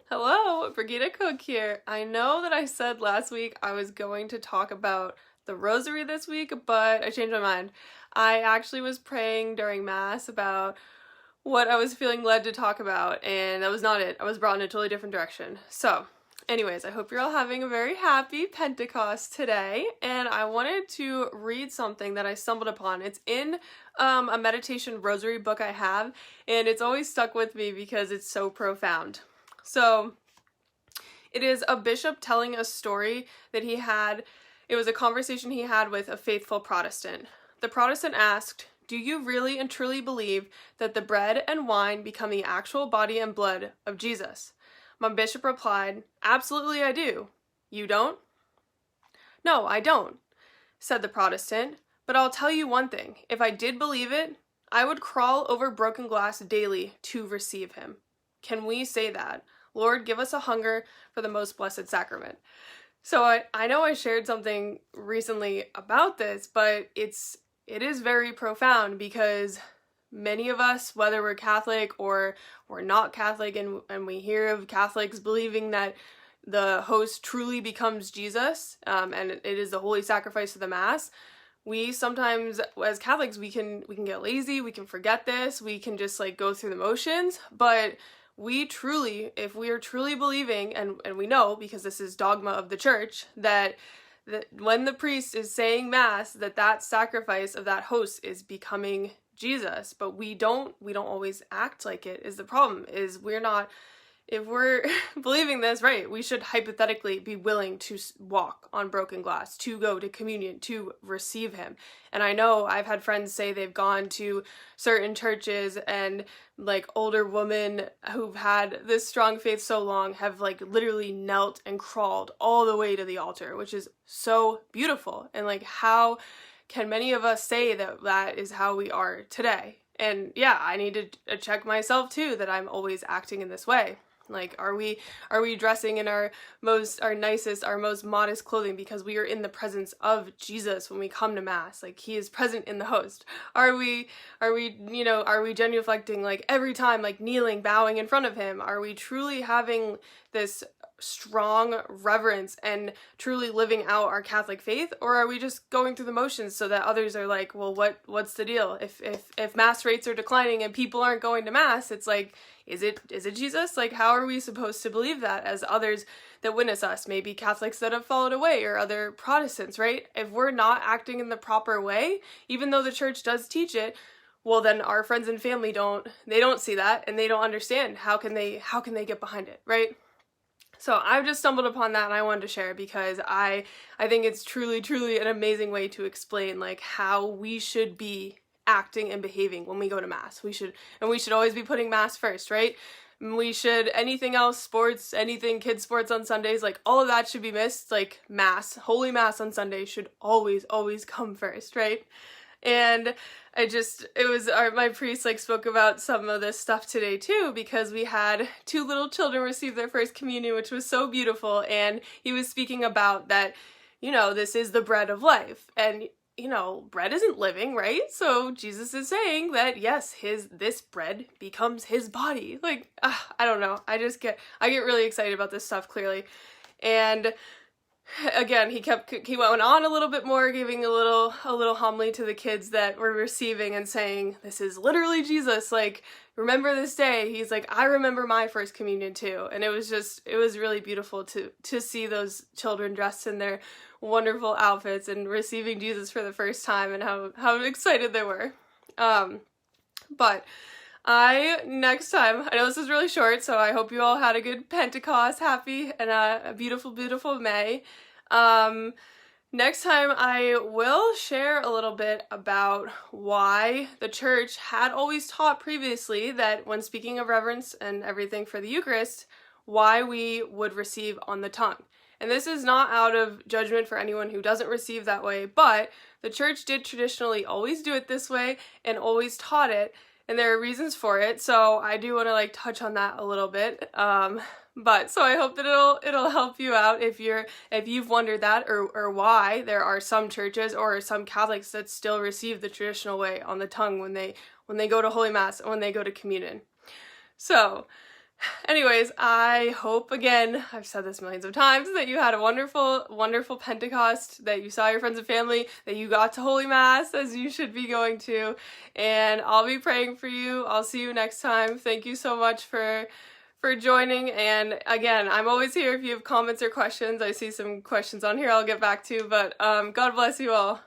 Hello, Brigida Cook here. I know that I said last week I was going to talk about the rosary this week, but I changed my mind. I actually was praying during Mass about what I was feeling led to talk about, and that was not it. I was brought in a totally different direction. So, anyways, I hope you're all having a very happy Pentecost today, and I wanted to read something that I stumbled upon. It's in a meditation rosary book I have, and it's always stuck with me because it's so profound. So, it is a bishop telling a story that he had. It was a conversation he had with a faithful Protestant. The Protestant asked, "Do you really and truly believe that the bread and wine become the actual body and blood of Jesus?" My bishop replied, "Absolutely I do. You don't?" "No, I don't," said the Protestant, "but I'll tell you one thing. If I did believe it, I would crawl over broken glass daily to receive him. Can we say that? Lord, give us a hunger for the most blessed sacrament." So I know I shared something recently about this, but it is very profound because many of us, whether we're Catholic or we're not Catholic, and we hear of Catholics believing that the host truly becomes Jesus, and it is the holy sacrifice of the Mass, we sometimes, as Catholics, we can get lazy, we can forget this, we can just like go through the motions, but we truly, if we are truly believing, and we know, because this is dogma of the church, that when the priest is saying Mass, that sacrifice of that host is becoming Jesus, but we don't always act like it is the problem, is we're not, if we're believing this, right, we should hypothetically be willing to walk on broken glass, to go to communion, to receive him. And I know I've had friends say they've gone to certain churches and like older women who've had this strong faith so long have like literally knelt and crawled all the way to the altar, which is so beautiful. And like, how can many of us say that is how we are today? And yeah, I need to check myself too, that I'm always acting in this way. Like, are we dressing in our nicest, our most modest clothing because we are in the presence of Jesus when we come to Mass? Like, he is present in the host. Are we genuflecting like every time, like kneeling, bowing in front of him? Are we truly having this strong reverence and truly living out our Catholic faith, or are we just going through the motions so that others are like, well, what's the deal? If Mass rates are declining and people aren't going to Mass, it's like, is it Jesus? Like, how are we supposed to believe that as others that witness us, maybe Catholics that have followed away or other Protestants, right? If we're not acting in the proper way, even though the church does teach it, well, then our friends and family don't see that, and they don't understand. How can they get behind it, right? So I've just stumbled upon that, and I wanted to share it because I think it's truly an amazing way to explain like how we should be acting and behaving when we go to Mass. We should always be putting Mass first, right? We should, anything else, sports, anything, kids sports on Sundays, like all of that should be missed. Like Mass, Holy Mass on Sunday should always come first, right? And my priest like spoke about some of this stuff today too, because we had two little children receive their first communion, which was so beautiful. And he was speaking about that, this is the bread of life. And, bread isn't living, right? So Jesus is saying that, yes, this bread becomes his body. Like, I don't know. I get really excited about this stuff, clearly. And again, he went on a little bit more, giving a little homily to the kids that were receiving and saying, this is literally Jesus, like, remember this day. He's like, I remember my first communion too. And it was really beautiful to see those children dressed in their wonderful outfits and receiving Jesus for the first time, and how excited they were. But next time, I know this is really short, so I hope you all had a good Pentecost, happy, and a beautiful, beautiful May. Next time I will share a little bit about why the church had always taught previously that when speaking of reverence and everything for the Eucharist, why we would receive on the tongue. And this is not out of judgment for anyone who doesn't receive that way, but the church did traditionally always do it this way and always taught it, and there are reasons for it, so I do want to like touch on that a little bit. But so I hope that it'll help you out if you've wondered that, or why there are some churches or some Catholics that still receive the traditional way on the tongue when they go to Holy Mass and when they go to communion. So Anyways, I hope, again, I've said this millions of times, that you had a wonderful, wonderful Pentecost, that you saw your friends and family, that you got to Holy Mass, as you should be going to, and I'll be praying for you. I'll see you next time. Thank you so much for joining, and again, I'm always here if you have comments or questions. I see some questions on here I'll get back to, but God bless you all.